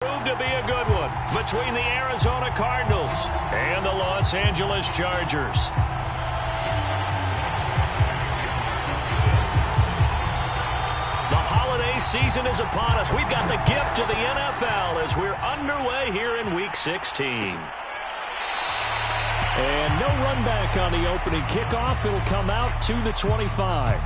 Proved to be a good one between the Arizona Cardinals and the Los Angeles Chargers. The holiday season is upon us. We've got the gift of the NFL as we're underway here in Week 16. And no run back on the opening kickoff. It'll come out to the 25.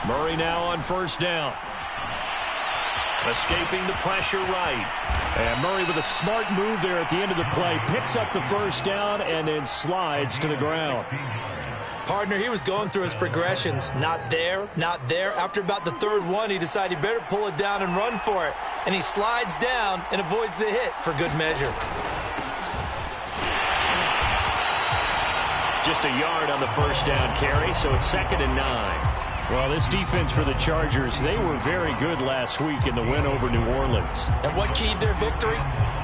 Murray now on first down. Escaping the pressure right. And Murray with a smart move there at the end of the play. Picks up the first down and then slides to the ground. Partner, he was going through his progressions. Not there, not there. After about the third one, he decided he better pull it down and run for it. And he slides down and avoids the hit for good measure. Just a yard on the first down carry, so it's 2nd and 9. Well, this defense for the Chargers, they were very good last week in the win over New Orleans. And what keyed their victory?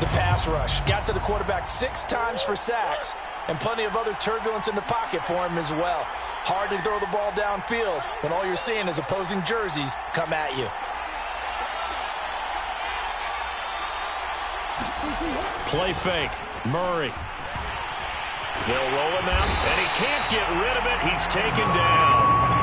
The pass rush. Got to the quarterback 6 times for sacks, and plenty of other turbulence in the pocket for him as well. Hard to throw the ball downfield when all you're seeing is opposing jerseys come at you. Play fake. Murray. They'll roll him out, and he can't get rid of it. He's taken down.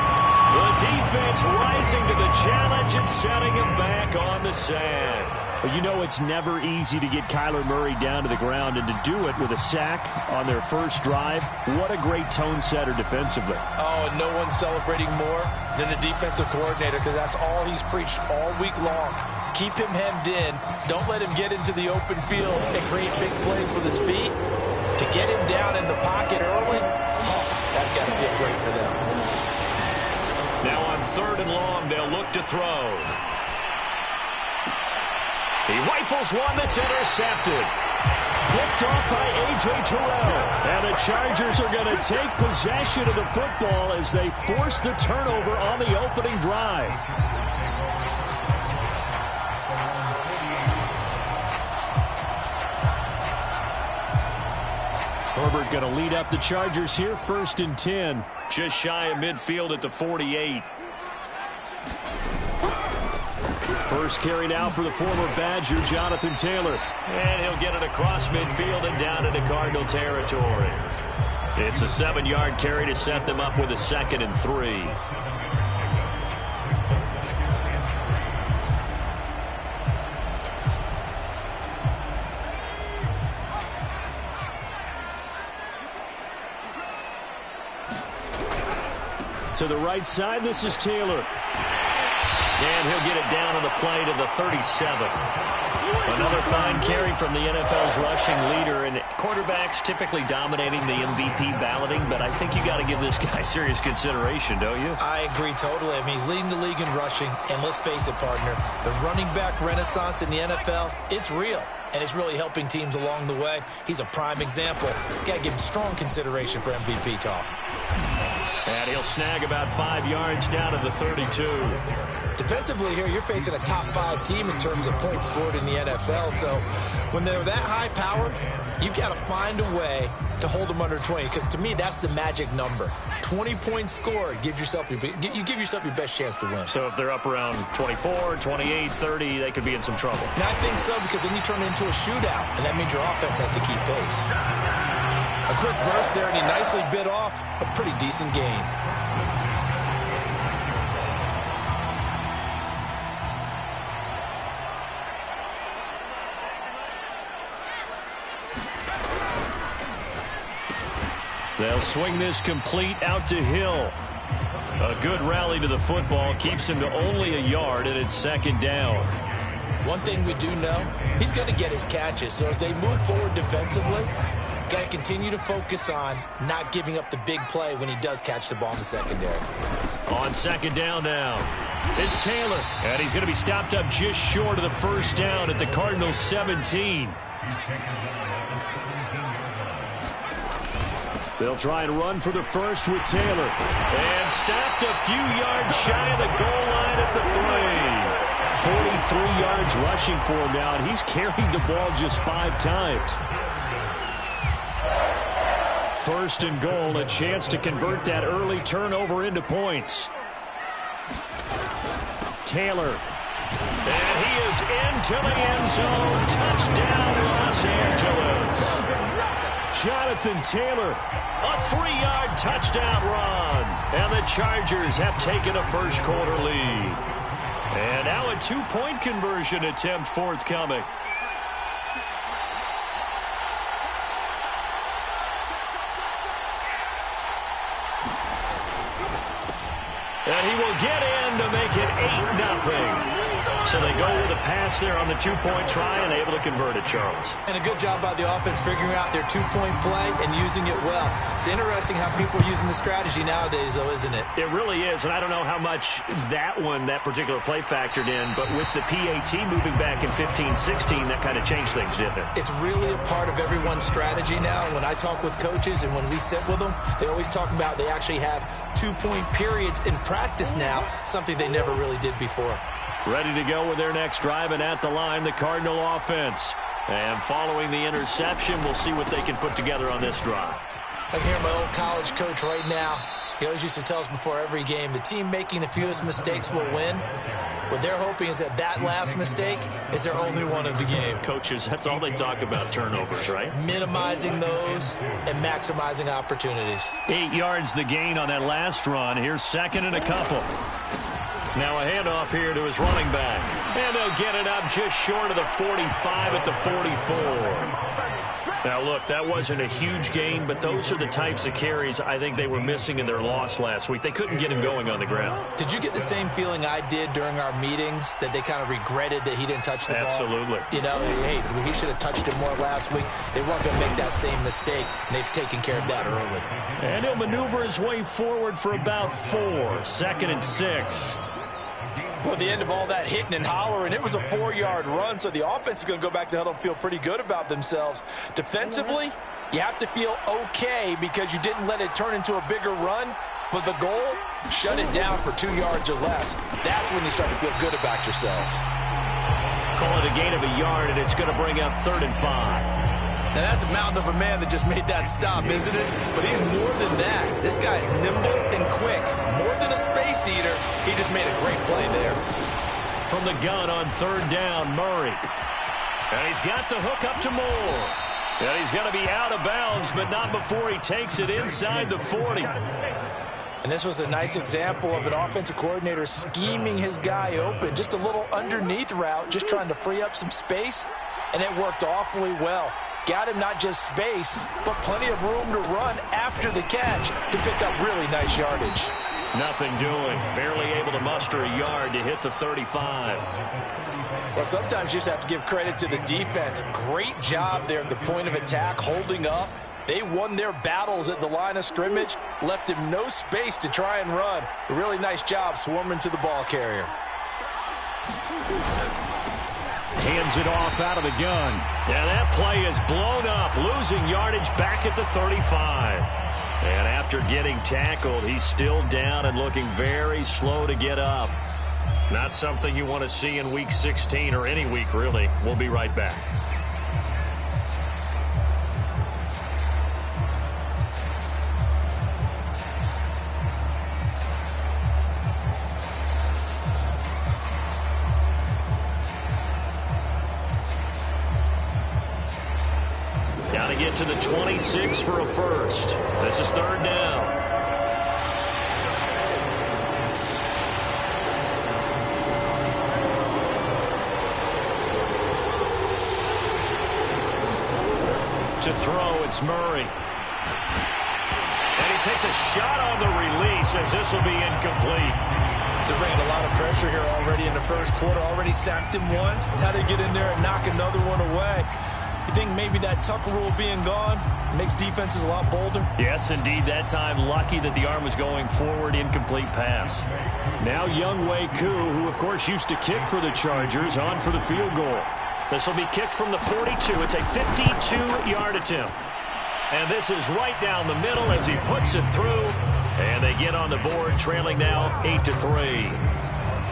The defense rising to the challenge and setting him back on the sand. Well, you know it's never easy to get Kyler Murray down to the ground, and to do it with a sack on their first drive, what a great tone setter defensively. Oh, and no one's celebrating more than the defensive coordinator, because that's all he's preached all week long. Keep him hemmed in. Don't let him get into the open field and create big plays with his feet. To get him down in the pocket early, that's got to feel great for them. Now on 3rd and long, they'll look to throw. He rifles one that's intercepted. Picked off by A.J. Terrell. And the Chargers are going to take possession of the football as they force the turnover on the opening drive. Herbert going to lead up the Chargers here, 1st and 10. Just shy of midfield at the 48. First carry now for the former Badger, Jonathan Taylor. And he'll get it across midfield and down into Cardinal territory. It's a 7-yard carry to set them up with a 2nd and 3. To the right side, this is Taylor. And he'll get it down on the play to the 37. Another fine carry from the NFL's rushing leader, and quarterbacks typically dominating the MVP balloting, but I think you got to give this guy serious consideration, don't you? I agree totally. I mean, he's leading the league in rushing, and let's face it, partner, the running back renaissance in the NFL, it's real, and it's really helping teams along the way. He's a prime example. Got to give him strong consideration for MVP talk. And he'll snag about 5 yards down to the 32. Defensively here, you're facing a top 5 team in terms of points scored in the NFL. So when they're that high-powered, you've got to find a way to hold them under 20. Because to me, that's the magic number. 20 points scored, you give yourself your best chance to win. So if they're up around 24, 28, 30, they could be in some trouble. And I think so, because then you turn it into a shootout, and that means your offense has to keep pace. A quick burst there, and he nicely bit off a pretty decent gain. They'll swing this complete out to Hill. A good rally to the football keeps him to only a yard, and it's 2nd down. One thing we do know, he's going to get his catches. So as they move forward defensively, got to continue to focus on not giving up the big play when he does catch the ball in the secondary. On 2nd down now, it's Taylor. And he's going to be stopped up just short of the first down at the Cardinals' 17. They'll try and run for the first with Taylor. And stopped a few yards shy of the goal line 3 yards rushing for him now, and he's carried the ball just 5 times. First and goal, a chance to convert that early turnover into points. Taylor. And he is into the end zone. Touchdown, Los Angeles. Jonathan Taylor, a 3-yard touchdown run. And the Chargers have taken a first-quarter lead. And now a 2-point conversion attempt forthcoming. And he will get in to make it 8-0. So they go with a pass there on the 2-point try, and able to convert it, Charles. And a good job by the offense figuring out their 2-point play and using it well. It's interesting how people are using the strategy nowadays, though, isn't it? It really is, and I don't know how much that particular play factored in, but with the PAT moving back in 15-16, that kind of changed things, didn't it? It's really a part of everyone's strategy now. When I talk with coaches and when we sit with them, they always talk about they actually have 2-point periods in practice now, something they never really did before. Ready to go with their next drive, and at the line, the Cardinal offense. And following the interception, we'll see what they can put together on this drive. I can hear my old college coach right now. He always used to tell us before every game, the team making the fewest mistakes will win. What they're hoping is that last mistake is their only one of the game. Coaches, that's all they talk about, turnovers, right? Minimizing those and maximizing opportunities. 8 yards the gain on that last run. Here's second and a couple. Now a handoff here to his running back. And they'll get it up just short of the 45 at the 44. Now, look, that wasn't a huge gain, but those are the types of carries I think they were missing in their loss last week. They couldn't get him going on the ground. Did you get the same feeling I did during our meetings, that they kind of regretted that he didn't touch the ball? Absolutely. You know, hey, he should have touched it more last week. They weren't going to make that same mistake, and they've taken care of that early. And he'll maneuver his way forward for about 4. Second and 6. Well, at the end of all that hitting and hollering, it was a 4-yard run, so the offense is going to go back to huddle and feel pretty good about themselves. Defensively, you have to feel okay because you didn't let it turn into a bigger run, but the goal, shut it down for 2 yards or less. That's when you start to feel good about yourselves. Call it a gain of a yard, and it's going to bring up 3rd and 5. Now, that's a mountain of a man that just made that stop, isn't it? But he's more than that. This guy's nimble and quick. More than a space eater, he just made a great play there. From the gun on 3rd down, Murray. And he's got the hook up to Moore. And he's going to be out of bounds, but not before he takes it inside the 40. And this was a nice example of an offensive coordinator scheming his guy open. Just a little underneath route, just trying to free up some space, and it worked awfully well. Got him not just space, but plenty of room to run after the catch to pick up really nice yardage. Nothing doing. Barely able to muster a yard to hit the 35. Well, sometimes you just have to give credit to the defense. Great job there at the point of attack, holding up. They won their battles at the line of scrimmage, left him no space to try and run. A really nice job swarming to the ball carrier. Hands it off out of the gun. Yeah, that play is blown up, losing yardage back at the 35. And after getting tackled, he's still down and looking very slow to get up. Not something you want to see in Week 16 or any week, really. We'll be right back. Got to get to the 26 for a first. This is 3rd down. To throw, it's Murray. And he takes a shot on the release as this will be incomplete. They're bringing a lot of pressure here already in the first quarter. Already sacked him once. Now they get in there and knock another one away. You think maybe that Tucker rule being gone makes defenses a lot bolder? Yes, indeed. That time, lucky that the arm was going forward, incomplete pass. Now Younghoe Koo, who, of course, used to kick for the Chargers, on for the field goal. This will be kicked from the 42. It's a 52-yard attempt. And this is right down the middle as he puts it through. And they get on the board, trailing now 8-3.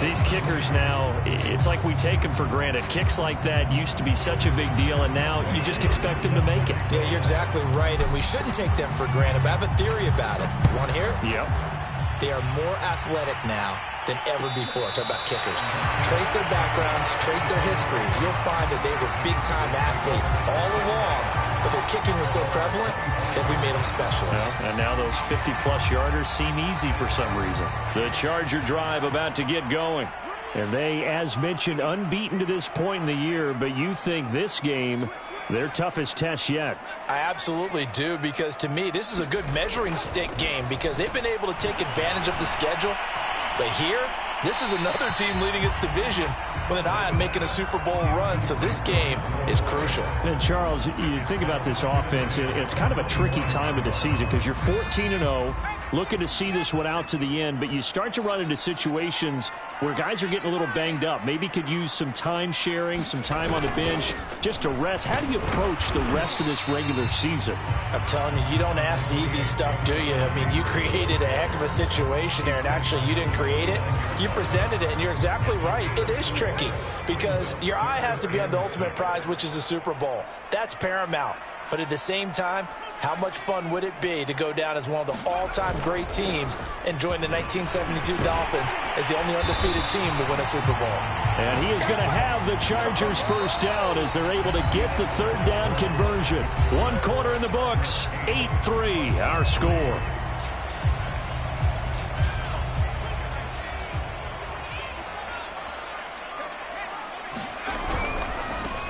These kickers now, it's like we take them for granted. Kicks like that used to be such a big deal, and now you just expect them to make it. Yeah, you're exactly right, and we shouldn't take them for granted, but I have a theory about it. You want to hear it? Yep. They are more athletic now than ever before. Talk about kickers. Trace their backgrounds, trace their histories. You'll find that they were big-time athletes all along, but their kicking was so prevalent that we made them specialists. Well, and now those 50-plus yarders seem easy for some reason. The Charger drive about to get going. And they, as mentioned, unbeaten to this point in the year, but you think this game, their toughest test yet. I absolutely do, because to me, this is a good measuring stick game because they've been able to take advantage of the schedule. But here, this is another team leading its division with an eye on making a Super Bowl run, so this game is crucial. And, Charles, you think about this offense, it's kind of a tricky time of the season because you're 14-0, looking to see this one out to the end, but you start to run into situations where guys are getting a little banged up. Maybe could use some time sharing, some time on the bench, just to rest. How do you approach the rest of this regular season? I'm telling you, you don't ask the easy stuff, do you? I mean, you created a heck of a situation there, and actually you didn't create it. You presented it, and you're exactly right. It is tricky because your eye has to be on the ultimate prize, which is the Super Bowl. That's paramount. But at the same time, how much fun would it be to go down as one of the all-time great teams and join the 1972 Dolphins as the only undefeated team to win a Super Bowl? And he is going to have the Chargers first down as they're able to get the third down conversion. 1 quarter in the books, 8-3 our score.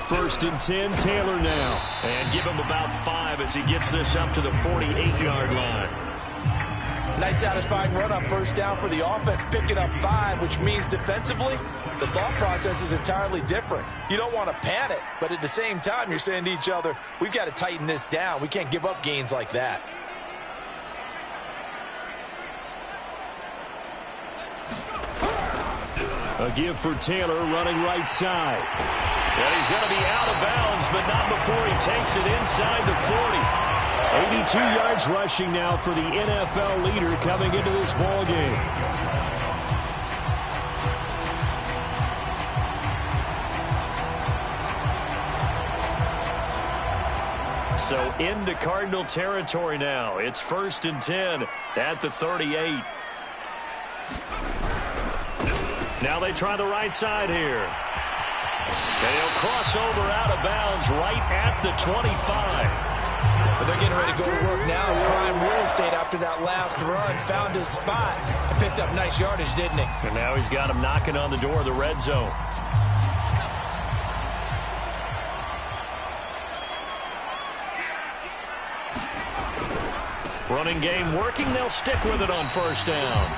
First and 10, Taylor now. And give him about 5 as he gets this up to the 48-yard line. Nice satisfying run on first down for the offense, picking up 5, which means defensively, the thought process is entirely different. You don't want to panic, but at the same time, you're saying to each other, we've got to tighten this down. We can't give up gains like that. A give for Taylor running right side. And he's going to be out of bounds, but not before he takes it inside the 40. 82 yards rushing now for the NFL leader coming into this ball game. So into Cardinal territory now. It's first and 10 at the 38. Now they try the right side here. And he'll cross over out of bounds right at the 25. But they're getting ready to go to work now. Prime real estate after that last run. Found his spot and picked up nice yardage, didn't he? And now he's got him knocking on the door of the red zone. Running game working. They'll stick with it on first down.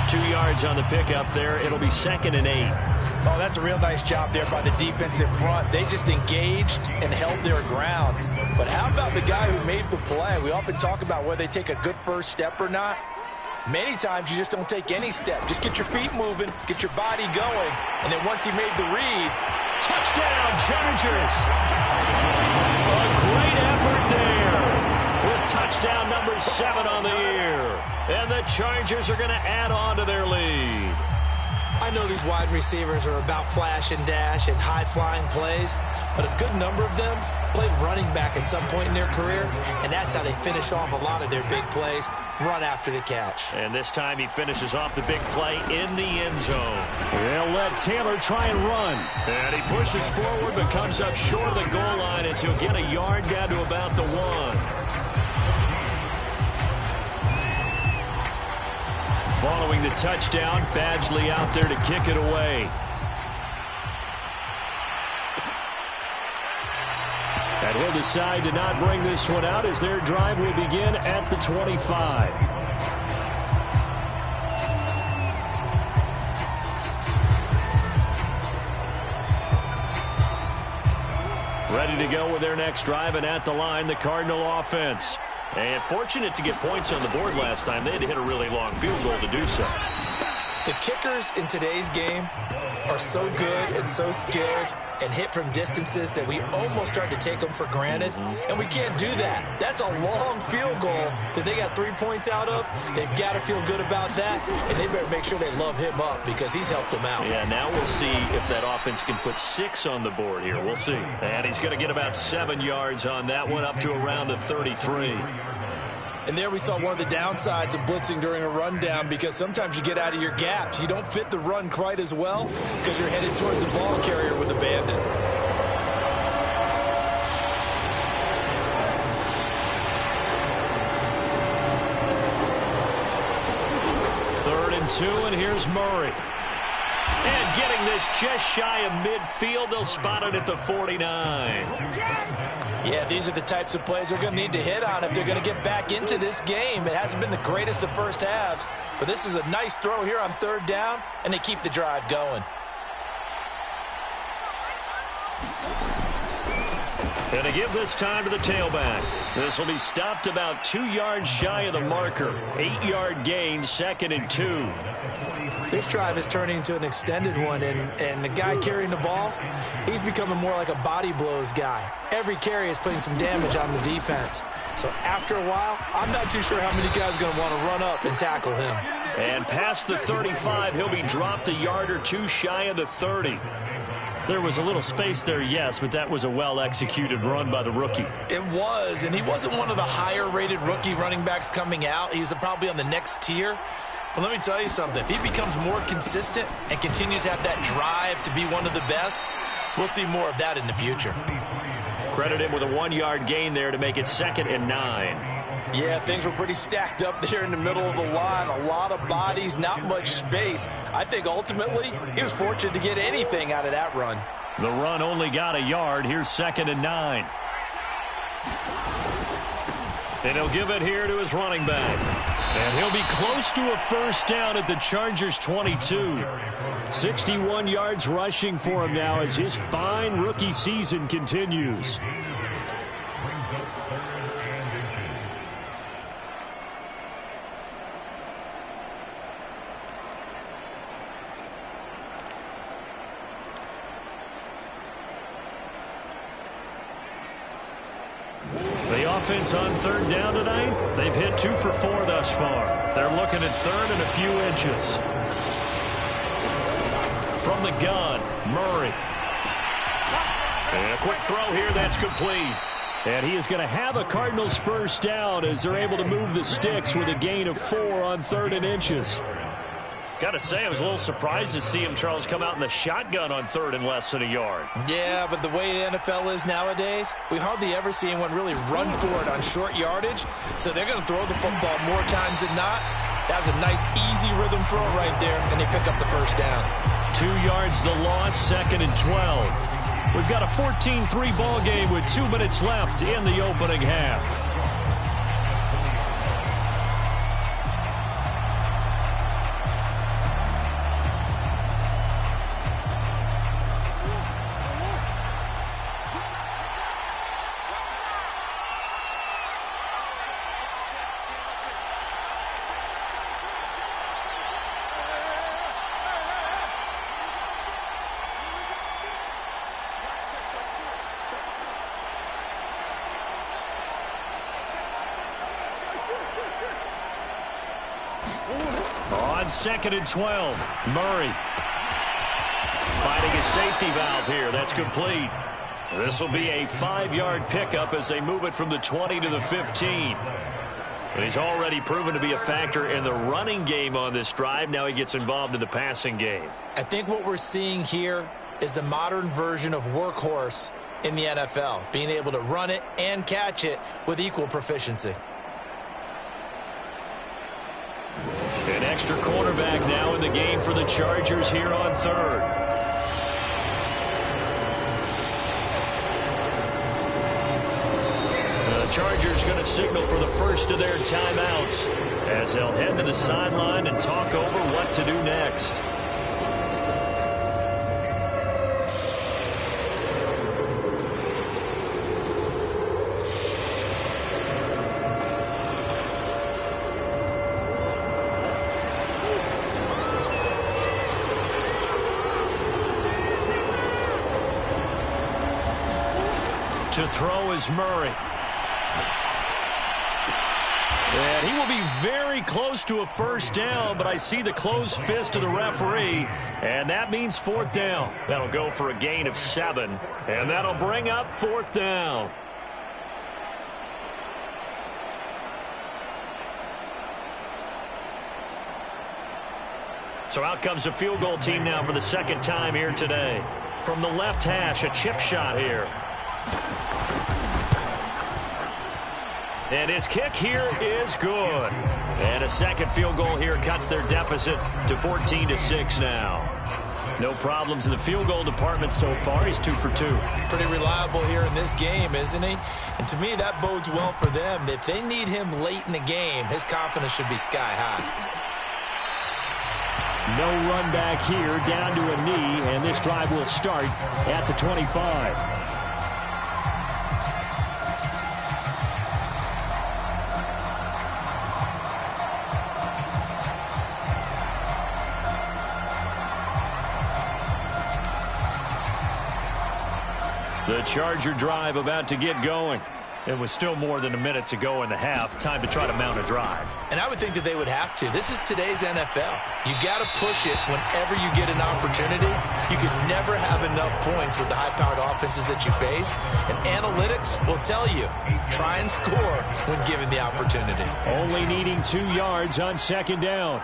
2 yards on the pickup there. It'll be 2nd and 8. Oh, that's a real nice job there by the defensive front. They just engaged and held their ground. But how about the guy who made the play? We often talk about whether they take a good first step or not. Many times you just don't take any step. Just get your feet moving, get your body going, and then once he made the read, touchdown, Chargers! A great effort there with touchdown number 7 on the year. And the Chargers are going to add on to their lead. I know these wide receivers are about flash and dash and high-flying plays, but a good number of them played running back at some point in their career, and that's how they finish off a lot of their big plays, run after the catch. And this time he finishes off the big play in the end zone. They'll let Taylor try and run. And he pushes forward but comes up short of the goal line as he'll get a yard down to about the 1. Following the touchdown, Badgley out there to kick it away. And he'll decide to not bring this one out as their drive will begin at the 25. Ready to go with their next drive, and at the line, the Cardinal offense. And fortunate to get points on the board last time. They had to hit a really long field goal to do so. The kickers in today's game are so good and so skilled and hit from distances that we almost start to take them for granted, and we can't do that. That's a long field goal that they got 3 points out of. They've got to feel good about that, and they better make sure they love him up because he's helped them out. Yeah, now we'll see if that offense can put 6 on the board here. We'll see. And he's going to get about 7 yards on that one, up to around the 33. And there we saw one of the downsides of blitzing during a rundown, because sometimes you get out of your gaps. You don't fit the run quite as well because you're headed towards the ball carrier with the bandit. Third and 2, and here's Murray. And getting this just shy of midfield, they'll spot it at the 49. Yeah, these are the types of plays they're going to need to hit on if they're going to get back into this game. It hasn't been the greatest of first halves, but this is a nice throw here on third down, and they keep the drive going. And they give this time to the tailback. This will be stopped about 2 yards shy of the marker. 8-yard gain, 2nd and 2. This drive is turning into an extended one, and the guy carrying the ball, he's becoming more like a body blows guy. Every carry is putting some damage on the defense. So after a while, I'm not too sure how many guys are going to want to run up and tackle him. And past the 35, he'll be dropped a yard or 2 shy of the 30. There was a little space there, yes, but that was a well-executed run by the rookie. It was, and he wasn't one of the higher-rated rookie running backs coming out. He's probably on the next tier. But let me tell you something. If he becomes more consistent and continues to have that drive to be one of the best, we'll see more of that in the future. Credit him with a 1-yard gain there to make it 2nd and 9. Yeah, things were pretty stacked up there in the middle of the line. A lot of bodies, not much space. I think ultimately he was fortunate to get anything out of that run. The run only got a yard. Here's 2nd and 9. And he'll give it here to his running back. And he'll be close to a first down at the Chargers' 22. 61 yards rushing for him now as his fine rookie season continues. The offense on third down tonight, they've hit 2 for 4 thus far. They're looking at third and a few inches. From the gun, Murray. And a quick throw here, that's complete. And he is going to have a Cardinals first down as they're able to move the sticks with a gain of 4 on 3rd and inches. Got to say, I was a little surprised to see him, Charles, come out in the shotgun on 3rd and less than a yard. Yeah, but the way the NFL is nowadays, we hardly ever see anyone really run for it on short yardage. So they're going to throw the football more times than not. That was a nice, easy rhythm throw right there, and they pick up the first down. 2 yards the loss, 2nd and 12. We've got a 14-3 ball game with 2 minutes left in the opening half. On 2nd and 12, Murray finding a safety valve here. That's complete. This will be a 5-yard pickup as they move it from the 20 to the 15. But he's already proven to be a factor in the running game on this drive. Now he gets involved in the passing game. I think what we're seeing here is the modern version of workhorse in the NFL, being able to run it and catch it with equal proficiency. An extra cornerback now in the game for the Chargers here on 3rd. The Chargers going to signal for the first of their timeouts as they'll head to the sideline and talk over what to do next. To throw is Murray. And he will be very close to a first down, but I see the closed fist of the referee, and that means fourth down. That'll go for a gain of 7, and that'll bring up fourth down. So out comes a field goal team now for the second time here today. From the left hash, a chip shot here. And his kick here is good. And a second field goal here cuts their deficit to 14-6 now. No problems in the field goal department so far. He's 2 for 2. Pretty reliable here in this game, isn't he? And to me, that bodes well for them. If they need him late in the game, his confidence should be sky high. No run back here, down to a knee, and this drive will start at the 25. The Charger drive about to get going. It was still more than a minute to go in the half. Time to try to mount a drive. And I would think that they would have to. This is today's NFL. You got to push it whenever you get an opportunity. You can never have enough points with the high-powered offenses that you face. And analytics will tell you, try and score when given the opportunity. Only needing 2 yards on second down.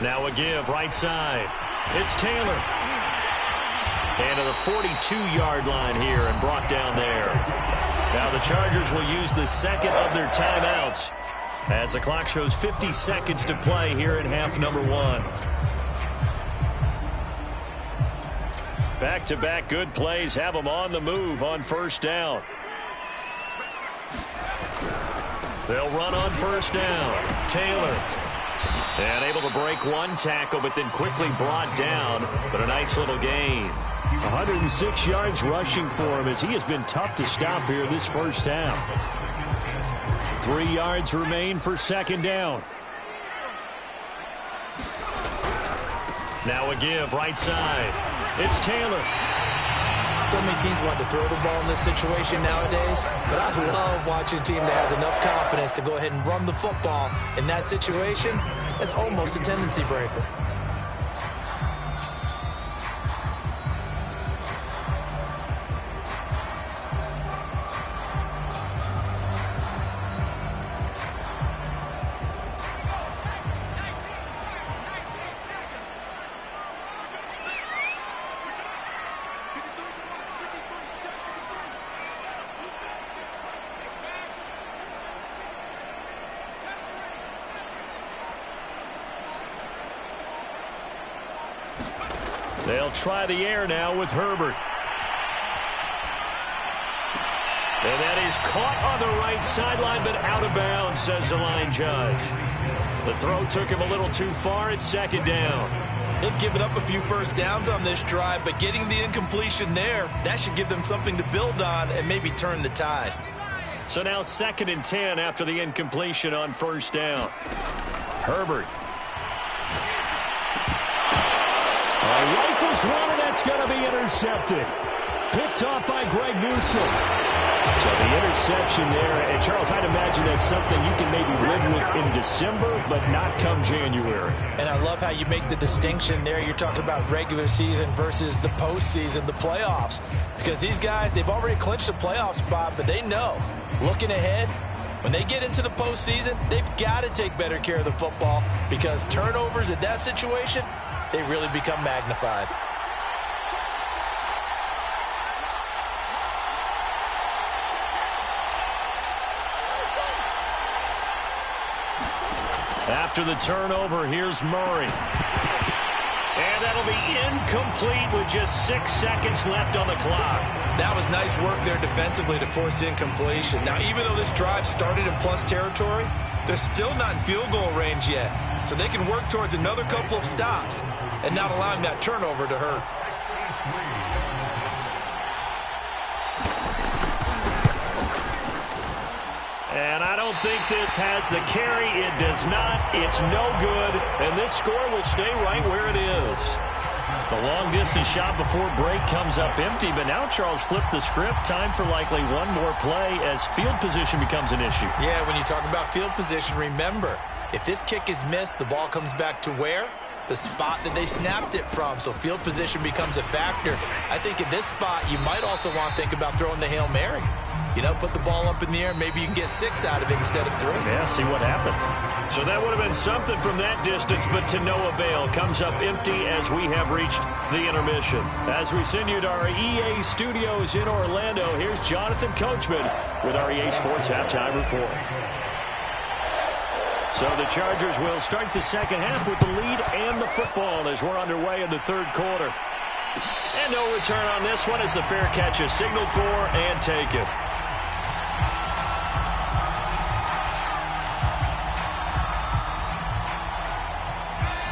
Now a give right side. It's Taylor. And to the 42-yard line here and brought down there. Now the Chargers will use the second of their timeouts as the clock shows 50 seconds to play here in half number 1. Back-to-back good plays have them on the move on first down. They'll run on first down. Taylor. And able to break one tackle, but then quickly brought down. But a nice little gain. 106 yards rushing for him as he has been tough to stop here this first half. 3 yards remain for second down. Now a give right side. It's Taylor. So many teams want to throw the ball in this situation nowadays, but I love watching a team that has enough confidence to go ahead and run the football in that situation. That's almost a tendency breaker. They'll try the air now with Herbert. And that is caught on the right sideline, but out of bounds, says the line judge. The throw took him a little too far. It's second down. They've given up a few first downs on this drive, but getting the incompletion there, that should give them something to build on and maybe turn the tide. So now 2nd and 10 after the incompletion on first down. Herbert. Rifles one, and that's going to be intercepted. Picked off by Greg Newsome. So the interception there, and Charles, I'd imagine that's something you can maybe live with in December, but not come January. And I love how you make the distinction there. You're talking about regular season versus the postseason, the playoffs. Because these guys, they've already clinched a playoff spot, but they know, looking ahead, when they get into the postseason, they've got to take better care of the football because turnovers in that situation, they really become magnified. After the turnover, here's Murray. And that'll be incomplete with just 6 seconds left on the clock. That was nice work there defensively to force incompletion. Now, even though this drive started in plus territory, they're still not in field goal range yet. So they can work towards another couple of stops and not allowing that turnover to hurt. And I don't think this has the carry. It does not. It's no good. And this score will stay right where it is. The long-distance shot before break comes up empty, but now Charles flipped the script. Time for likely one more play as field position becomes an issue. Yeah, when you talk about field position, remember, if this kick is missed, the ball comes back to where? The spot that they snapped it from. So field position becomes a factor. I think at this spot, you might also want to think about throwing the Hail Mary. You know, put the ball up in the air. Maybe you can get 6 out of it instead of 3. Yeah, see what happens. So that would have been something from that distance, but to no avail. Comes up empty as we have reached the intermission. As we send you to our EA studios in Orlando, here's Jonathan Coachman with our EA Sports Halftime Report. So the Chargers will start the second half with the lead and the football as we're underway in the third quarter. And no return on this one as the fair catch is signaled for and taken.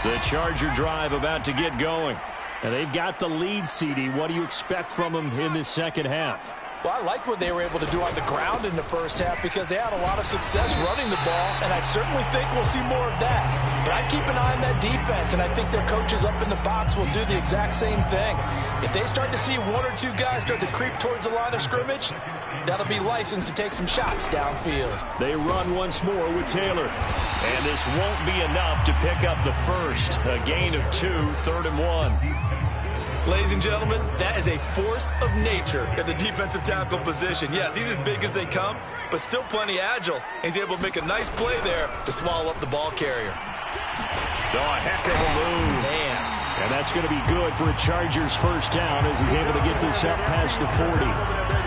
The Charger drive about to get going. And they've got the lead, CD. What do you expect from them in this second half? Well, I liked what they were able to do on the ground in the first half because they had a lot of success running the ball, and I certainly think we'll see more of that. But I'd keep an eye on that defense, and I think their coaches up in the box will do the exact same thing. If they start to see 1 or 2 guys start to creep towards the line of scrimmage, that'll be licensed to take some shots downfield. They run once more with Taylor. And this won't be enough to pick up the first. A gain of 2, 3rd and 1. Ladies and gentlemen, that is a force of nature at the defensive tackle position. Yes, he's as big as they come, but still plenty agile. He's able to make a nice play there to swallow up the ball carrier. Oh, a heck of a move. Man. And that's going to be good for a Chargers first down as he's able to get this up past the 40.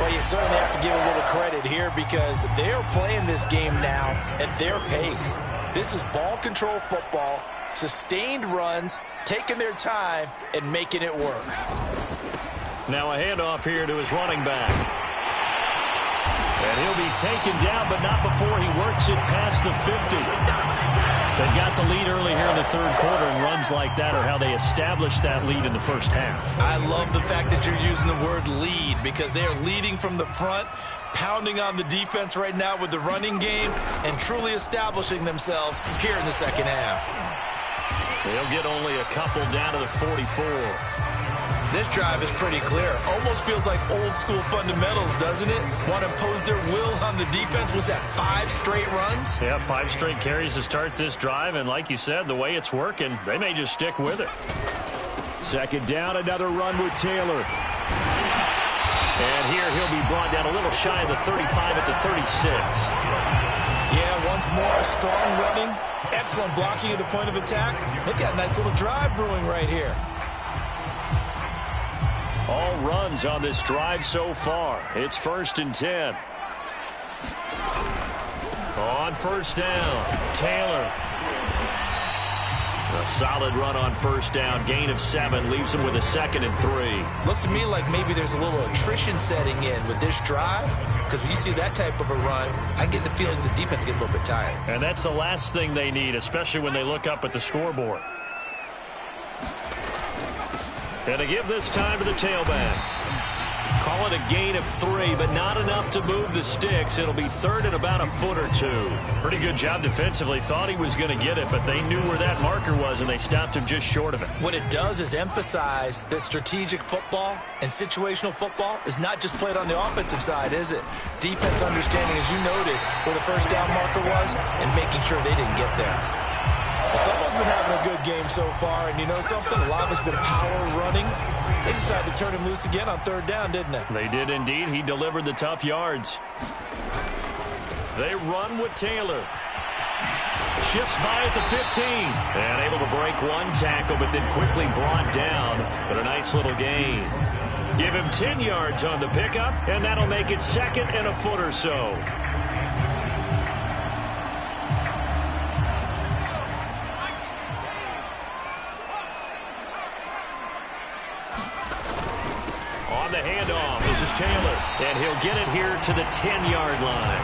Well, you certainly have to give a little credit here because they're playing this game now at their pace. This is ball control football. Sustained runs, taking their time, and making it work. Now a handoff here to his running back. And he'll be taken down, but not before he works it past the 50. They've got the lead early here in the third quarter, and runs like that are how they established that lead in the first half. I love the fact that you're using the word lead because they are leading from the front, pounding on the defense right now with the running game, and truly establishing themselves here in the second half. They'll get only a couple down to the 44. This drive is pretty clear. Almost feels like old school fundamentals, doesn't it? Want to impose their will on the defense. Was that 5 straight runs? Yeah, 5 straight carries to start this drive. And like you said, the way it's working, they may just stick with it. Second down, another run with Taylor. And here he'll be brought down a little shy of the 35 at the 36. Yeah, once more, strong running. Excellent blocking at the point of attack. Look at a nice little drive brewing right here. All runs on this drive so far. It's 1st and 10. On first down, Taylor. A solid run on first down. Gain of 7 leaves him with a 2nd and 3. Looks to me like maybe there's a little attrition setting in with this drive. Because when you see that type of a run, I get the feeling the defense gets a little bit tired. And that's the last thing they need, especially when they look up at the scoreboard. And to give this time to the tailback. Call it a gain of 3, but not enough to move the sticks. It'll be 3rd and about a foot or 2. Pretty good job defensively. Thought he was going to get it, but they knew where that marker was, and they stopped him just short of it. What it does is emphasize that strategic football and situational football is not just played on the offensive side, is it? Defense understanding, as you noted, where the first down marker was and making sure they didn't get there. Well, someone's been having a good game so far, and you know something? A lot of it's been power running. They decided to turn him loose again on 3rd down, didn't they? They did indeed. He delivered the tough yards. They run with Taylor. Shifts by at the 15. And able to break 1 tackle, but then quickly brought down. But a nice little gain. Give him 10 yards on the pickup, and that'll make it 2nd and a foot or so. The handoff. This is Taylor, and he'll get it here to the 10-yard line.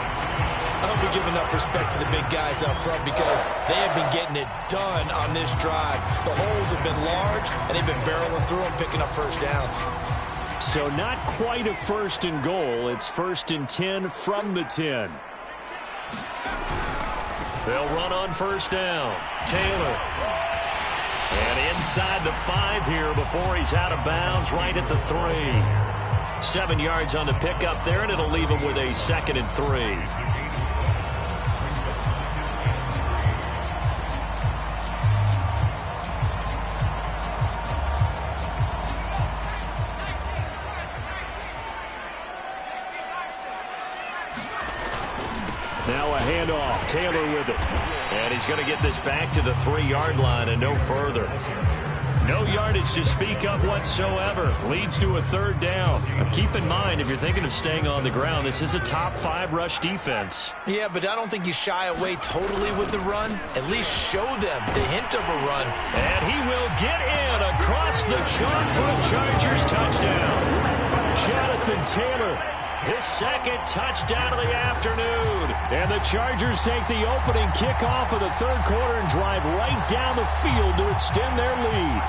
I hope we give enough respect to the big guys up front because they have been getting it done on this drive. The holes have been large, and they've been barreling through them, picking up first downs. So not quite a 1st and goal. It's 1st and 10 from the 10. They'll run on first down. Taylor. And in inside the 5 here before he's out of bounds right at the 3. 7 yards on the pickup there, and it'll leave him with a 2nd and 3. Now a handoff. Taylor with it. And he's going to get this back to the 3-yard line and no further. No yardage to speak of whatsoever. Leads to a 3rd down. Now keep in mind, if you're thinking of staying on the ground, this is a top 5 rush defense. Yeah, but I don't think you shy away totally with the run. At least show them the hint of a run. And he will get in across the chalk for a Chargers touchdown. Jonathan Taylor, his 2nd touchdown of the afternoon. And the Chargers take the opening kickoff of the 3rd quarter and drive right down the field to extend their lead.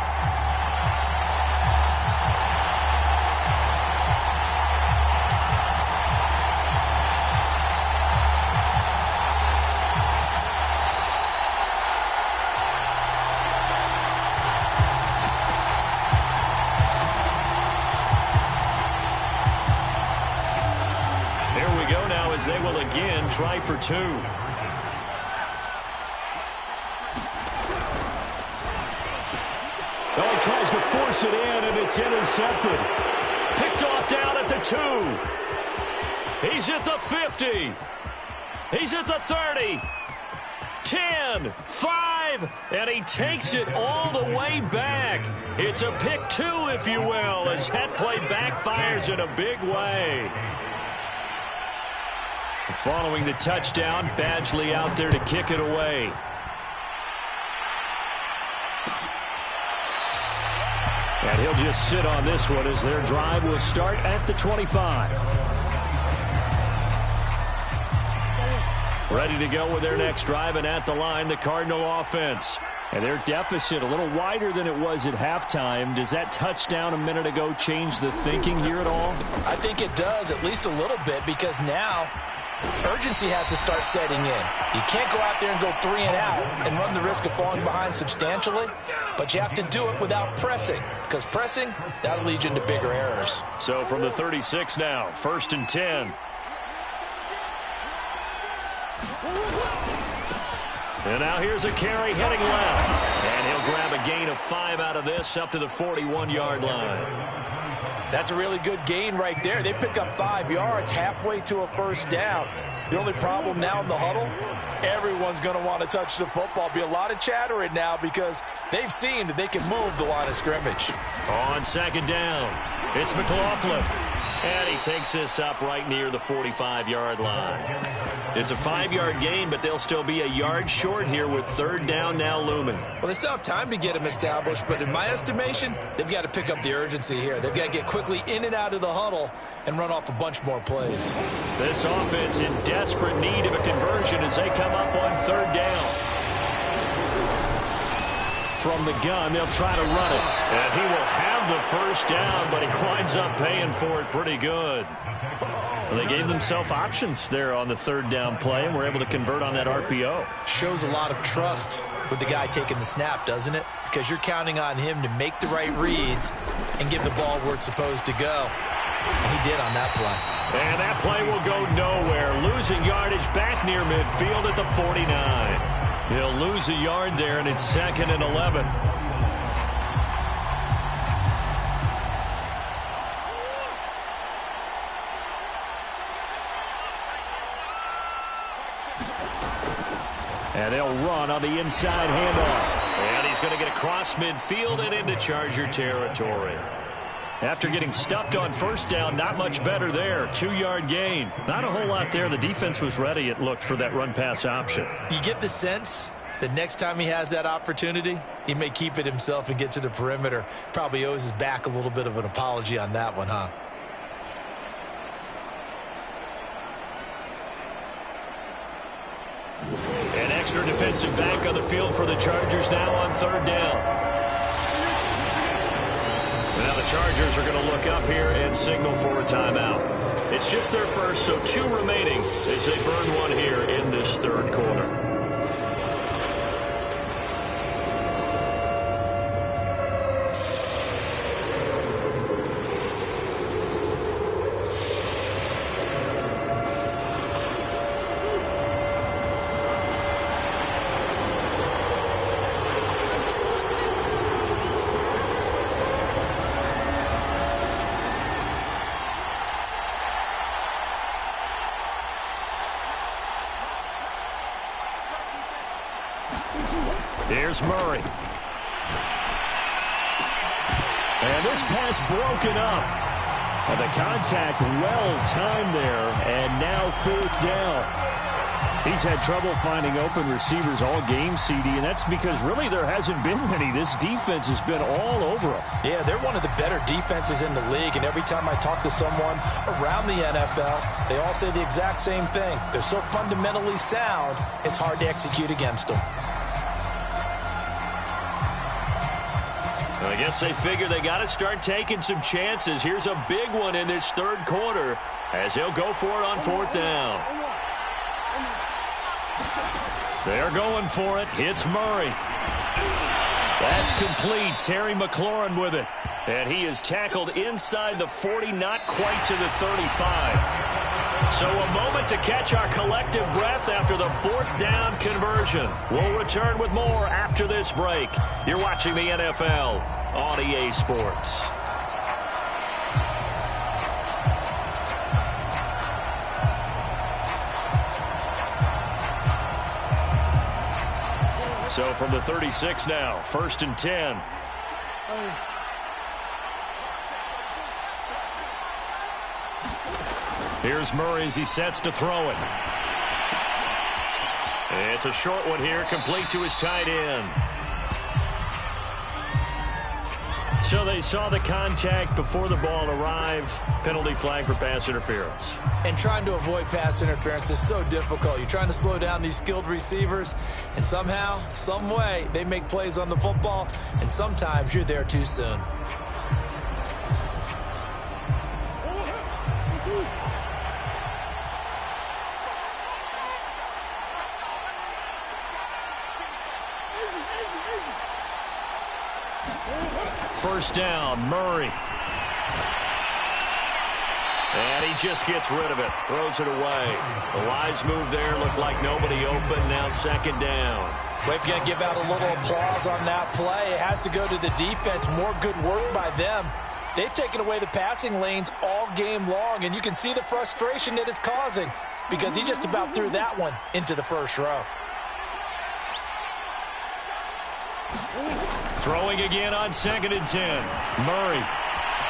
They will again try for 2. Oh, he tries to force it in, and it's intercepted. Picked off down at the 2. He's at the 50. He's at the 30. 10, 5, and he takes it all the way back. It's a pick 2, if you will, as that play backfires in a big way. Following the touchdown, Badgley out there to kick it away. And he'll just sit on this one as their drive will start at the 25. Ready to go with their next drive, and at the line, the Cardinal offense. And their deficit a little wider than it was at halftime. Does that touchdown a minute ago change the thinking here at all? I think it does, at least a little bit, because now urgency has to start setting in. You can't go out there and go 3 and out and run the risk of falling behind substantially, but you have to do it without pressing, because pressing, that'll lead you into bigger errors. So from the 36 now, 1st and 10. And now here's a carry heading left. And he'll grab a gain of 5 out of this up to the 41-yard line. That's a really good gain right there. They pick up 5 yards halfway to a 1st down. The only problem now in the huddle, everyone's going to want to touch the football. Be a lot of chattering now because they've seen that they can move the line of scrimmage. On 2nd down, it's McLaughlin. And he takes this up right near the 45-yard line. It's a 5-yard gain, but they'll still be a yard short here with 3rd down now looming. Well, they still have time to get him established, but in my estimation, they've got to pick up the urgency here. They've got to get quickly in and out of the huddle and run off a bunch more plays. This offense in desperate need of a conversion as they come up on 3rd down. From the gun, they'll try to run it. And he will have the 1st down, but he winds up paying for it pretty good. Well, they gave themselves options there on the 3rd down play and were able to convert on that RPO. Shows a lot of trust with the guy taking the snap, doesn't it? Because you're counting on him to make the right reads and give the ball where it's supposed to go. And he did on that play. And that play will go nowhere. Losing yardage back near midfield at the 49. He'll lose a yard there, and it's 2nd and 11. And they'll run on the inside handoff. And he's going to get across midfield and into Charger territory. After getting stuffed on 1st down, not much better there. 2-yard gain. Not a whole lot there. The defense was ready, it looked, for that run-pass option. You get the sense that next time he has that opportunity, he may keep it himself and get to the perimeter. Probably owes his back a little bit of an apology on that one, huh? An extra defensive back on the field for the Chargers now on 3rd down. Now the Chargers are going to look up here and signal for a timeout. It's just their first, so 2 remaining as they burn one here in this 3rd quarter. Here's Murray. And this pass broken up. And the contact well-timed there, and now 4th down. He's had trouble finding open receivers all game, CD, and that's because really there hasn't been many. This defense has been all over them. Yeah, they're one of the better defenses in the league, and every time I talk to someone around the NFL, they all say the exact same thing. They're so fundamentally sound, it's hard to execute against them. I guess they figure they got to start taking some chances. Here's a big one in this 3rd quarter as he'll go for it on 4th down. They're going for it. Hits Murray. That's complete. Terry McLaurin with it. And he is tackled inside the 40, not quite to the 35. So a moment to catch our collective breath after the 4th down conversion. We'll return with more after this break. You're watching the NFL on EA Sports. So from the 36 now, 1st and 10. Here's Murray as he sets to throw it. It's a short one here, complete to his tight end. So they saw the contact before the ball arrived. Penalty flag for pass interference. And trying to avoid pass interference is so difficult. You're trying to slow down these skilled receivers, and somehow, some way, they make plays on the football, and sometimes you're there too soon. First down, Murray. And he just gets rid of it, throws it away. The wise move there, looked like nobody open, now 2nd down. Well, if you're going to give out a little applause on that play, it has to go to the defense. More good work by them. They've taken away the passing lanes all game long, and you can see the frustration that it's causing because he just about threw that one into the 1st row. Throwing again on 2nd and 10. Murray.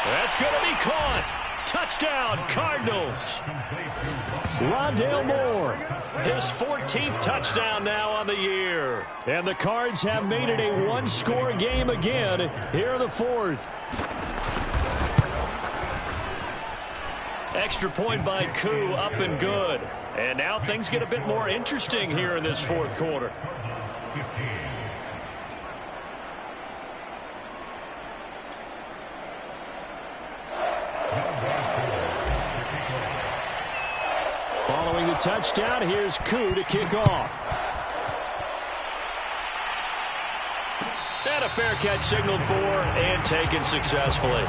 That's going to be caught. Touchdown, Cardinals. Rondale Moore. His 14th touchdown now on the year. And the Cards have made it a one-score game again here in the 4th. Extra point by Koo, up and good. And now things get a bit more interesting here in this 4th quarter. Following the touchdown, here's Koo to kick off. And a fair catch signaled for and taken successfully.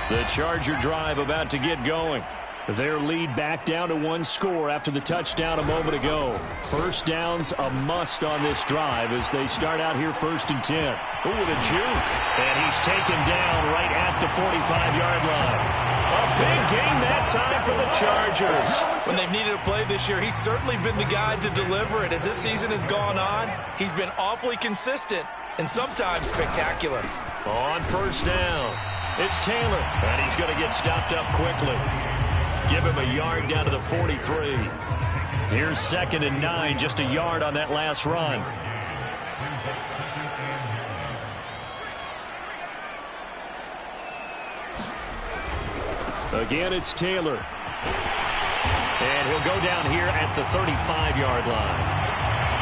The Charger drive about to get going. Their lead back down to 1 score after the touchdown a moment ago. First down's a must on this drive as they start out here 1st and 10. Ooh, with a juke. And he's taken down right at the 45-yard line. A big game that time for the Chargers. When they've needed a play this year, he's certainly been the guy to deliver it. As this season has gone on, he's been awfully consistent and sometimes spectacular. On 1st down, it's Taylor. And he's going to get stopped up quickly. Give him a yard down to the 43. Here's 2nd and 9, just a yard on that last run. Again, it's Taylor. And he'll go down here at the 35-yard line.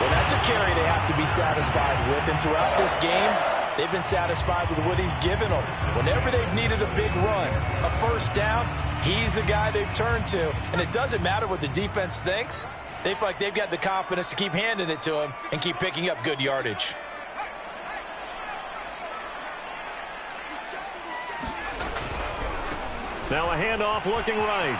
Well, that's a carry they have to be satisfied with. And throughout this game, they've been satisfied with what he's given them. Whenever they've needed a big run, a 1st down, he's the guy they've turned to. And it doesn't matter what the defense thinks. They feel like they've got the confidence to keep handing it to him and keep picking up good yardage. Now a handoff looking right.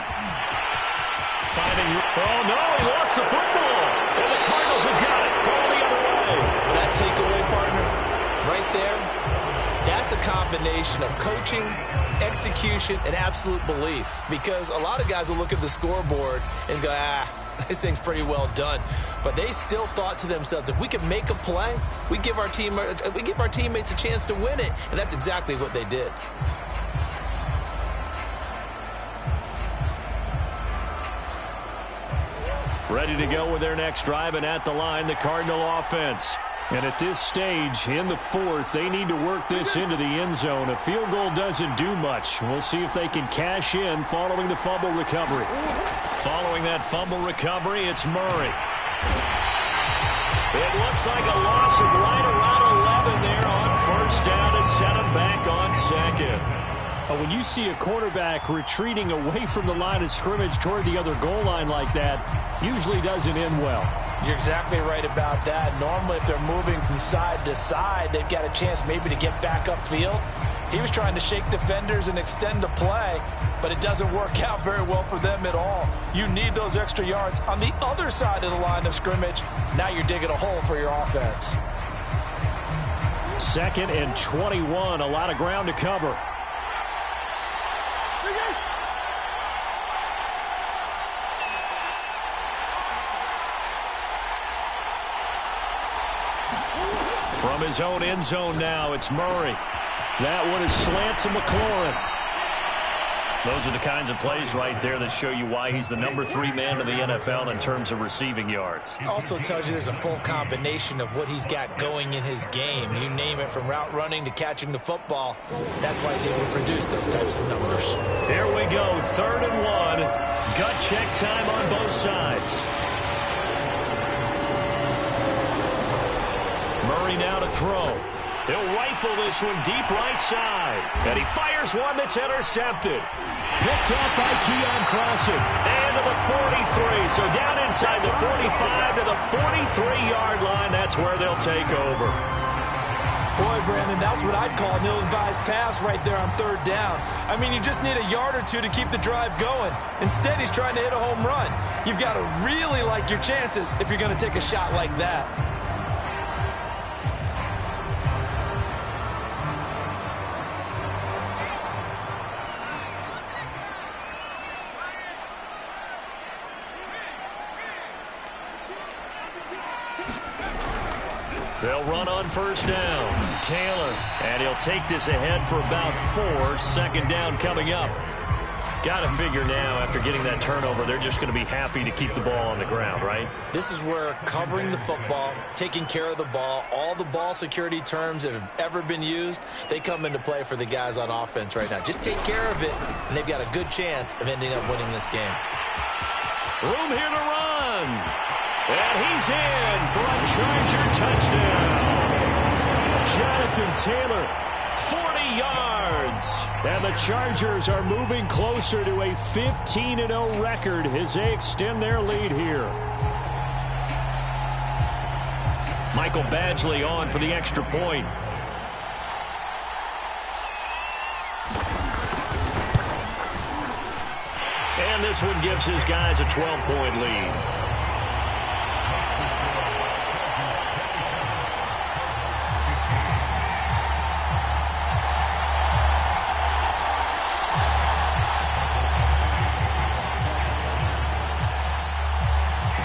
Oh, no, he lost the football. And the Cardinals have got it. Going the other way. That takeaway, partner, right there, That's a combination of coaching, execution, and absolute belief. Because a lot of guys will look at the scoreboard and go, this thing's pretty well done. But they still thought to themselves, if we could make a play, we give our teammates a chance to win it. And that's exactly what they did. Ready to go with their next drive, and at the line, the Cardinal offense. And at this stage, in the fourth, they need to work this into the end zone. A field goal doesn't do much. We'll see if they can cash in following the fumble recovery. Following that fumble recovery, it's Murray. It looks like a loss of right around 11 there on first down to set him back on second. When you see a quarterback retreating away from the line of scrimmage toward the other goal line like that, usually doesn't end well. You're exactly right about that. Normally, if they're moving from side to side, they've got a chance maybe to get back upfield. He was trying to shake defenders and extend the play, but it doesn't work out very well for them at all. You need those extra yards on the other side of the line of scrimmage. Now you're digging a hole for your offense. 2nd and 21, a lot of ground to cover. From his own end zone now, it's Murray. That one is slant to McLaurin. Those are the kinds of plays right there that show you why he's the number 3 man in the NFL in terms of receiving yards. Also tells you there's a full combination of what he's got going in his game. You name it, from route running to catching the football. That's why he's able to produce those types of numbers. Here we go, 3rd and 1. Gut check time on both sides. Murray now to throw. He'll rifle this one deep right side. And he fires one that's intercepted. Picked up by Keon Crossen. And to the 43. So down inside the 45 to the 43-yard line. That's where they'll take over. Boy, Brandon, that's what I'd call an ill-advised pass right there on 3rd down. I mean, you just need a yard or two to keep the drive going. Instead, he's trying to hit a home run. You've got to really like your chances if you're going to take a shot like that. They'll run on first down. Taylor. And he'll take this ahead for about 4. 2nd down coming up. Got to figure now, after getting that turnover, they're just going to be happy to keep the ball on the ground, right? This is where covering the football, taking care of the ball, all the ball security terms that have ever been used, they come into play for the guys on offense right now. Just take care of it, and they've got a good chance of ending up winning this game. Room here to run. And he's in for a Charger touchdown. Jonathan Taylor, 40 yards. And the Chargers are moving closer to a 15-0 record as they extend their lead here. Michael Badgley on for the extra point. And this one gives his guys a 12-point lead.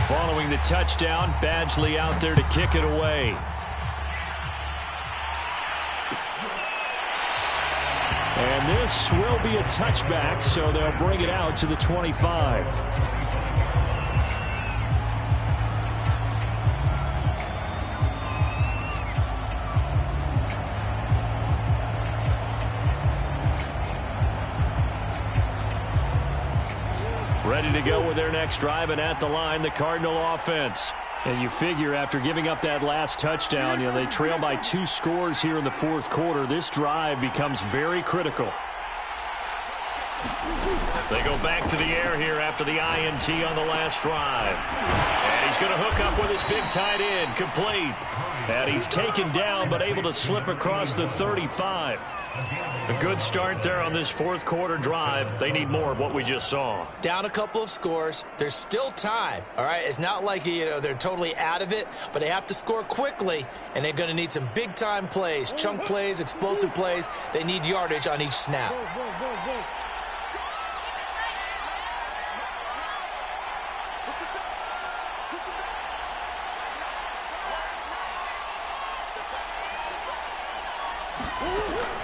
Following the touchdown, Badgley out there to kick it away. And this will be a touchback, so they'll bring it out to the 25. Ready to go with their next drive, and at the line, the Cardinal offense. And you figure after giving up that last touchdown, they trail by 2 scores here in the 4th quarter. This drive becomes very critical. They go back to the air here after the INT on the last drive. And he's going to hook up with his big tight end, complete. And he's taken down but able to slip across the 35. A good start there on this fourth quarter drive. They need more of what we just saw. Down a couple of scores. There's still time, all right? It's not like, they're totally out of it, but they have to score quickly, and they're going to need some big-time plays, chunk plays, explosive plays. They need yardage on each snap.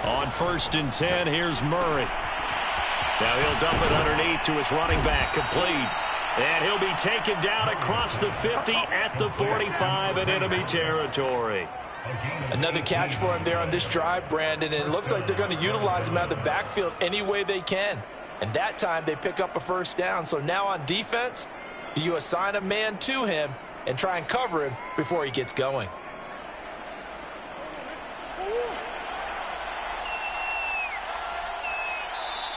On 1st and 10, here's Murray. Now he'll dump it underneath to his running back, complete. And he'll be taken down across the 50 at the 45 in enemy territory. Another catch for him there on this drive, Brandon, and it looks like they're going to utilize him out of the backfield any way they can. And that time they pick up a first down. So now on defense, do you assign a man to him and try and cover him before he gets going?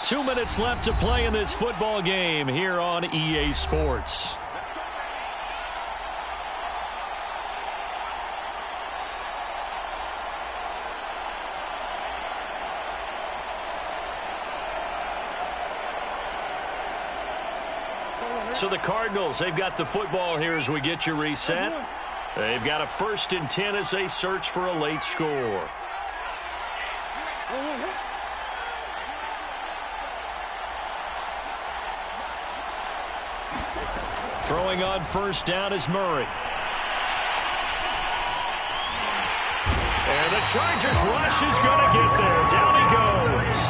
Two minutes left to play in this football game here on EA Sports. So the Cardinals, they've got the football here as we get you reset. They've got a 1st and 10 as they search for a late score. Throwing on 1st down is Murray. And the Chargers rush is going to get there. Down he goes.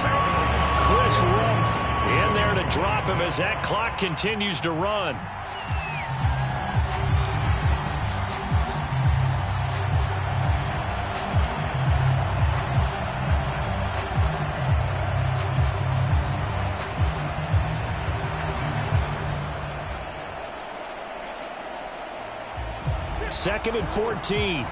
Chris Rumph in there to drop him as that clock continues to run. Second and 14.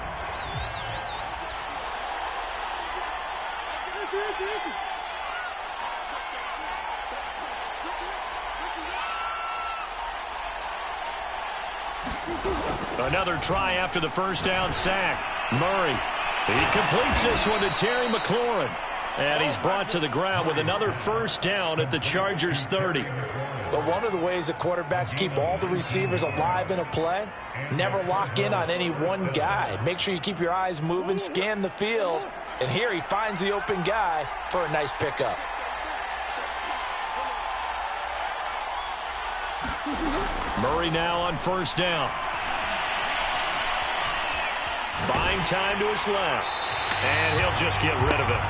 Another try after the first down sack. Murray. He completes this one to Terry McLaurin. And he's brought to the ground with another first down at the Chargers 30. But one of the ways that quarterbacks keep all the receivers alive in a play, never lock in on any one guy. Make sure you keep your eyes moving, scan the field. And here he finds the open guy for a nice pickup. Murray now on 1st down. Buying time to his left. And he'll just get rid of it.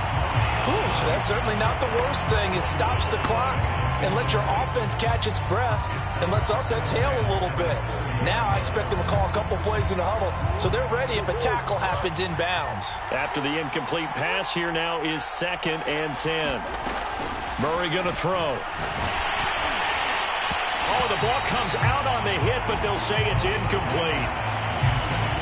Whew, that's certainly not the worst thing. It stops the clock and lets your offense catch its breath and lets us exhale a little bit. Now I expect them to call a couple plays in the huddle, so they're ready if a tackle happens inbounds. After the incomplete pass, here now is 2nd and 10. Murray going to throw. Oh, the ball comes out on the hit, but they'll say it's incomplete.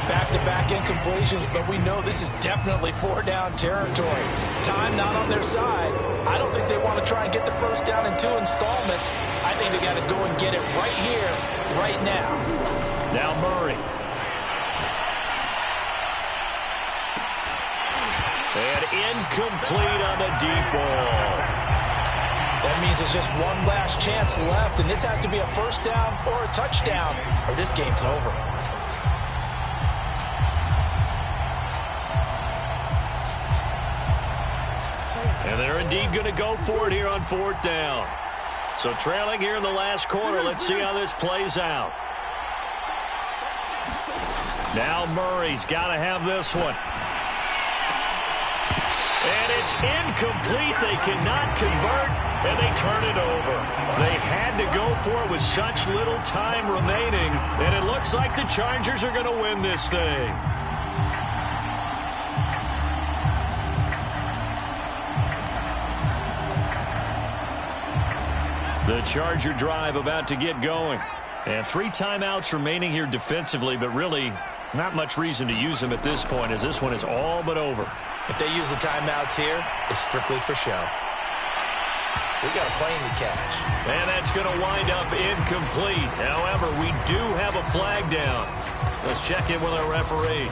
Back-to-back incompletions, but we know this is definitely 4-down territory. Time not on their side. I don't think they want to try and get the first down in 2 installments. I think they got to go and get it right here, right now. Now Murray. And incomplete on the deep ball. That means there's just one last chance left, and this has to be a first down or a touchdown, or this game's over. And they're indeed going to go for it here on 4th down. So trailing here in the last quarter. Let's see how this plays out. Now Murray's got to have this one. And it's incomplete. They cannot convert, and they turn it over. They had to go for it with such little time remaining, and it looks like the Chargers are going to win this thing. The Charger drive about to get going. And 3 timeouts remaining here defensively, but really not much reason to use them at this point, as this one is all but over. If they use the timeouts here, it's strictly for show. We got a plane to catch. And that's going to wind up incomplete. However, we do have a flag down. Let's check in with our referee.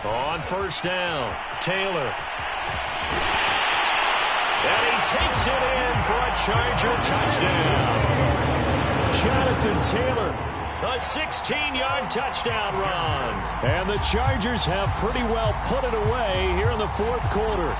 On first down, Taylor. And he takes it in for a Charger touchdown. Jonathan Taylor, a 16-yard touchdown run. And the Chargers have pretty well put it away here in the fourth quarter.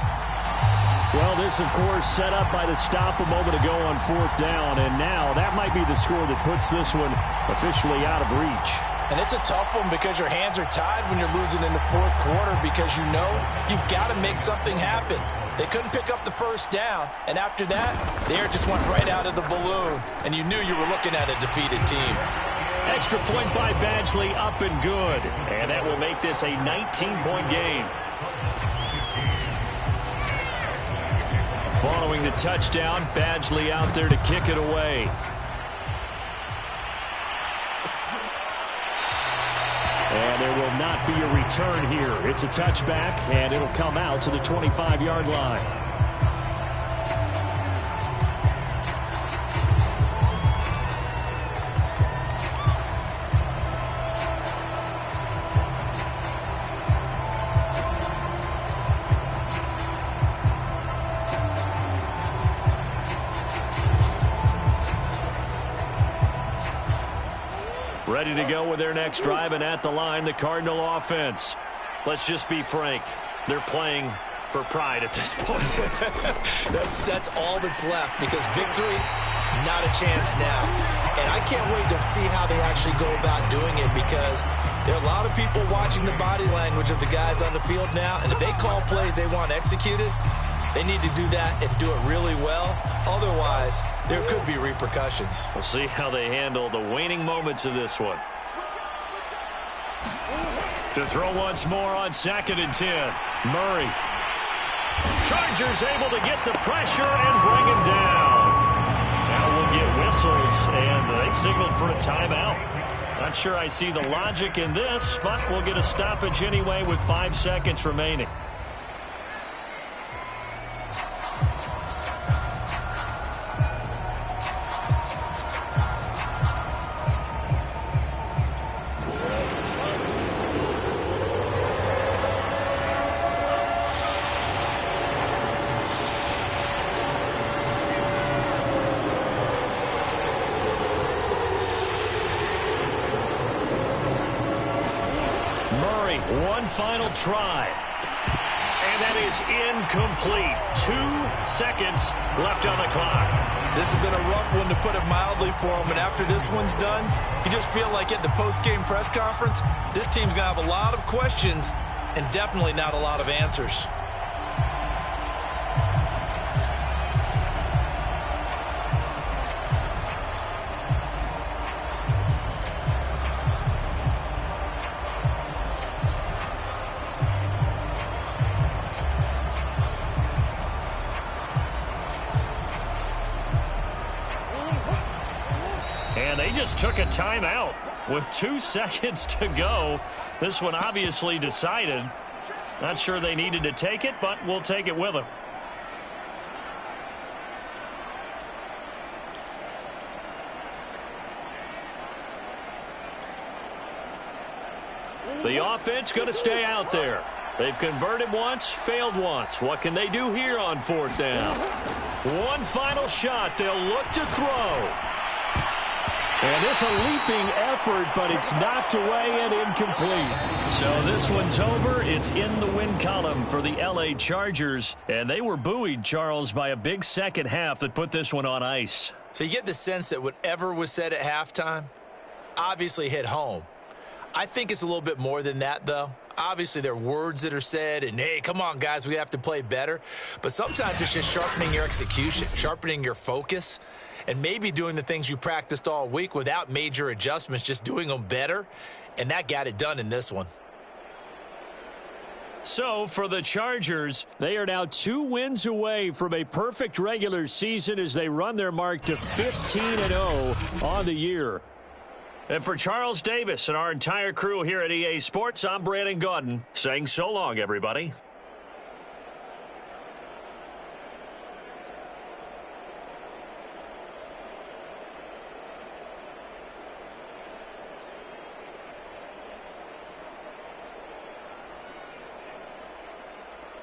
Well, this, of course, set up by the stop a moment ago on fourth down. And now that might be the score that puts this one officially out of reach. And it's a tough one because your hands are tied when you're losing in the fourth quarter because you know you've got to make something happen. They couldn't pick up the first down, and after that, the air just went right out of the balloon, and you knew you were looking at a defeated team. Extra point by Badgley, up and good. And that will make this a 19-point game. Following the touchdown, Badgley out there to kick it away. And there will not be a return here. It's a touchback, and it'll come out to the 25-yard line. Ready to go with their next drive, and at the line, the Cardinal offense. Let's just be frank. They're playing for pride at this point. That's all that's left because victory, not a chance now. And I can't wait to see how they actually go about doing it because there are a lot of people watching the body language of the guys on the field now, and if they call plays they want executed, they need to do that and do it really well. Otherwise, there could be repercussions. We'll see how they handle the waning moments of this one. To throw once more on 2nd and 10. Murray. Chargers able to get the pressure and bring him down. Now we'll get whistles, and they signaled for a timeout. Not sure I see the logic in this, but we'll get a stoppage anyway with 5 seconds remaining. One final try. And that is incomplete. 2 seconds left on the clock. This has been a rough one, to put it mildly, for him. And after this one's done, you just feel like at the post-game press conference, this team's going to have a lot of questions and definitely not a lot of answers. And they just took a timeout with 2 seconds to go. This one obviously decided. Not sure they needed to take it, but we'll take it with them. The offense going to stay out there. They've converted once, failed once. What can they do here on 4th down? One final shot. They'll look to throw. And this a leaping effort, but it's knocked away and incomplete. So this one's over. It's in the win column for the L.A. Chargers. And they were buoyed, Charles, by a big second half that put this one on ice. So you get the sense that whatever was said at halftime obviously hit home. I think it's a little bit more than that, though. Obviously, there are words that are said, and, hey, come on, guys, we have to play better. But sometimes it's just sharpening your execution, sharpening your focus, and maybe doing the things you practiced all week without major adjustments, just doing them better. And that got it done in this one. So, for the Chargers, they are now 2 wins away from a perfect regular season as they run their mark to 15-0 on the year. And for Charles Davis and our entire crew here at EA Sports, I'm Brandon Gaudin saying so long, everybody.